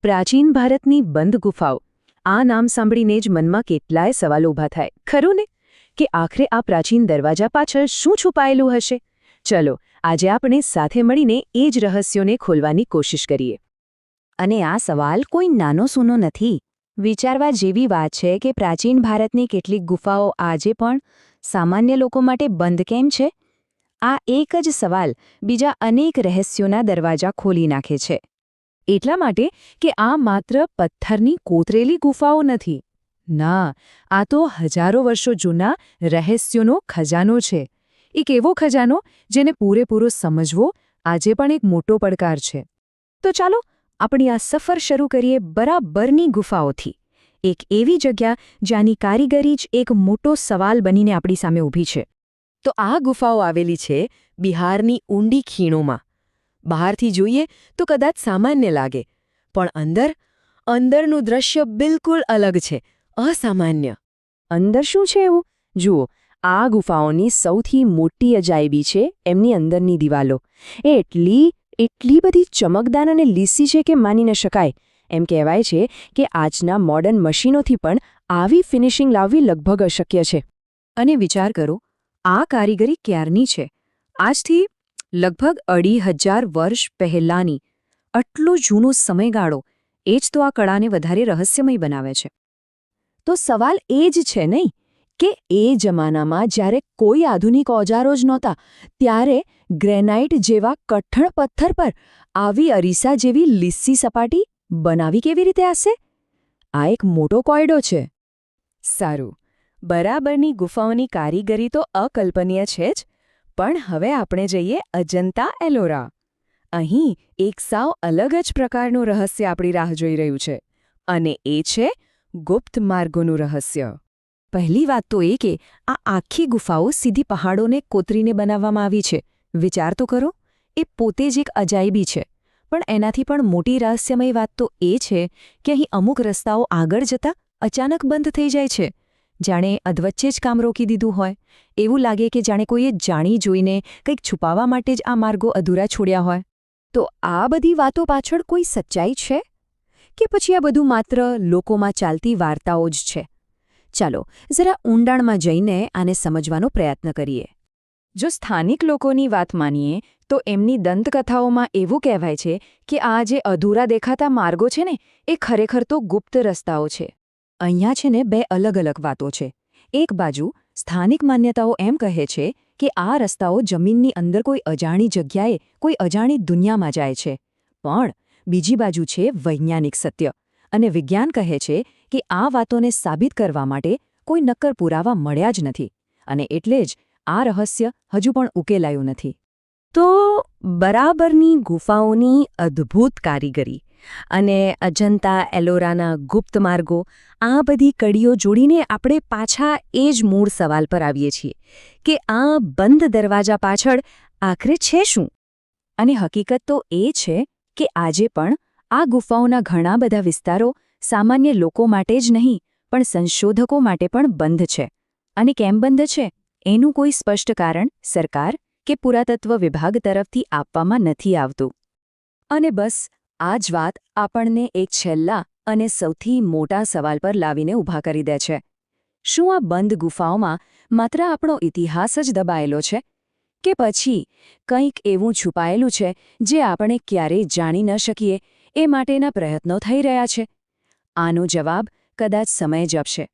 પ્રાચીન ભારતની બંધ ગુફાઓ આ નામ સાંભળીને જ મનમાં કેટલાય સવાલો ઊભા થાય ખરું ને કે આખરે આ પ્રાચીન દરવાજા પાછળ શું છુપાયેલું હશે ચલો આજે આપણે સાથે મળીને એ જ રહસ્યોને ખોલવાની કોશિશ કરીએ અને આ સવાલ કોઈ નાનો સૂનો નથી વિચારવા જેવી વાત છે કે પ્રાચીન ભારતની કેટલીક ગુફાઓ આજે પણ સામાન્ય લોકો માટે બંધ કેમ છે આ એક જ સવાલ બીજા અનેક રહસ્યોના દરવાજા ખોલી નાખે છે એટલા માટે કે આ માત્ર પથ્થરની કોતરેલી ગુફાઓ નથી ના આ તો હજારો વર્ષો જૂના રહસ્યોનો ખજાનો છે એક એવો ખજાનો જેને પૂરેપૂરો સમજવો આજે પણ એક મોટો પડકાર છે તો ચાલો આપણી આ સફર શરૂ કરીએ બરાબરની ગુફાઓથી એક એવી જગ્યા જ્યાંની કારીગરી જ એક મોટો સવાલ બનીને આપણી સામે ઊભી છે તો આ ગુફાઓ આવેલી છે બિહારની ઊંડી ખીણોમાં બહારથી જોઈએ તો કદાચ સામાન્ય લાગે પણ અંદરનું દ્રશ્ય બિલકુલ અલગ છે અસામાન્ય અંદર શું છે એવું જુઓ આ ગુફાઓની સૌથી મોટી અજાયબી છે એમની અંદરની દિવાલો એ એટલી બધી ચમકદાર અને લીસી છે કે માની ન શકાય એમ કહેવાય છે કે આજના મોડર્ન મશીનોથી પણ આવી ફિનિશિંગ લાવવી લગભગ અશક્ય છે અને વિચાર કરો આ કારીગરી ક્યારની છે આજથી લગભગ 2500 વર્ષ પહેલાંની આટલો જૂનો સમયગાળો એ જ તો આ કળાને વધારે રહસ્યમય બનાવે છે તો સવાલ એ જ છે નહીં કે એ જમાનામાં જ્યારે કોઈ આધુનિક ઓજારો જ નહોતા ત્યારે ગ્રેનાઇટ જેવા કઠણ પથ્થર પર આવી અરીસા જેવી લીસી સપાટી બનાવી કેવી રીતે હશે આ એક મોટો કોયડો છે સારું બરાબરની ગુફાઓની કારીગરી તો અકલ્પનીય છે જ પણ હવે આપણે જઈએ અજંતા એલોરા અહીં એક સાવ અલગ જ પ્રકારનું રહસ્ય આપણી રાહ જોઈ રહ્યું છે અને એ છે ગુપ્ત માર્ગોનું રહસ્ય પહેલી વાત તો એ કે આ આખી ગુફાઓ સીધી પહાડોને કોતરીને બનાવવામાં આવી છે વિચાર તો કરો એ પોતે જ એક અજાયબી છે પણ એનાથી પણ મોટી રહસ્યમય વાત તો એ છે કે અહીં અમુક રસ્તાઓ આગળ જતા અચાનક બંધ થઈ જાય છે જાણે અધવચ્ચે જ કામ રોકી દીધું હોય એવું લાગે કે જાણે કોઈએ જાણી જોઈને કંઈક છુપાવવા માટે જ આ માર્ગો અધૂરા છોડ્યા હોય તો આ બધી વાતો પાછળ કોઈ સચ્ચાઈ છે કે પછી આ બધું માત્ર લોકોમાં ચાલતી વાર્તાઓ જ છે ચાલો જરા ઊંડાણમાં જઈને આને સમજવાનો પ્રયત્ન કરીએ જો સ્થાનિક લોકોની વાત માનીએ તો એમની દંતકથાઓમાં એવું કહેવાય છે કે આ જે અધૂરા દેખાતા માર્ગો છે ને એ ખરેખર તો ગુપ્ત રસ્તાઓ છે અહીંયા છે ને બે અલગ અલગ વાતો છે એક બાજુ સ્થાનિક માન્યતાઓ એમ કહે છે કે આ રસ્તાઓ જમીનની અંદર કોઈ અજાણી જગ્યાએ કોઈ અજાણી દુનિયામાં જાય છે પણ બીજી બાજુ છે વૈજ્ઞાનિક સત્ય અને વિજ્ઞાન કહે છે કે આ વાતોને સાબિત કરવા માટે કોઈ નક્કર પુરાવા મળ્યા જ નથી અને એટલે જ આ રહસ્ય હજુ પણ ઉકેલાયું નથી તો બરાબરની ગુફાઓની અદ્ભુત કારીગરી અને અજંતા એલોરાના ગુપ્ત માર્ગો આ બધી કડીઓ જોડીને આપણે પાછા એ જ મૂળ સવાલ પર આવીએ છીએ કે આ બંધ દરવાજા પાછળ આખરે છે શું અને હકીકત તો એ છે કે આજે પણ આ ગુફાઓના ઘણા બધા વિસ્તારો સામાન્ય લોકો માટે જ નહીં પણ સંશોધકો માટે પણ બંધ છે અને કેમ બંધ છે એનું કોઈ સ્પષ્ટ કારણ સરકાર કે પુરાતત્વ વિભાગ તરફથી આપવામાં નથી આવતું અને બસ આ જ વાત આપણને એક છેલ્લા અને સૌથી મોટા સવાલ પર લાવીને ઊભા કરી દે છે શું આ બંધ ગુફાઓમાં માત્ર આપણો ઇતિહાસ જ દબાયેલો છે કે પછી કંઈક એવું છુપાયેલું છે જે આપણે ક્યારેય જાણી ન શકીએ એ માટેના પ્રયત્નો થઈ રહ્યા છે આનો જવાબ કદાચ સમય જ આપશે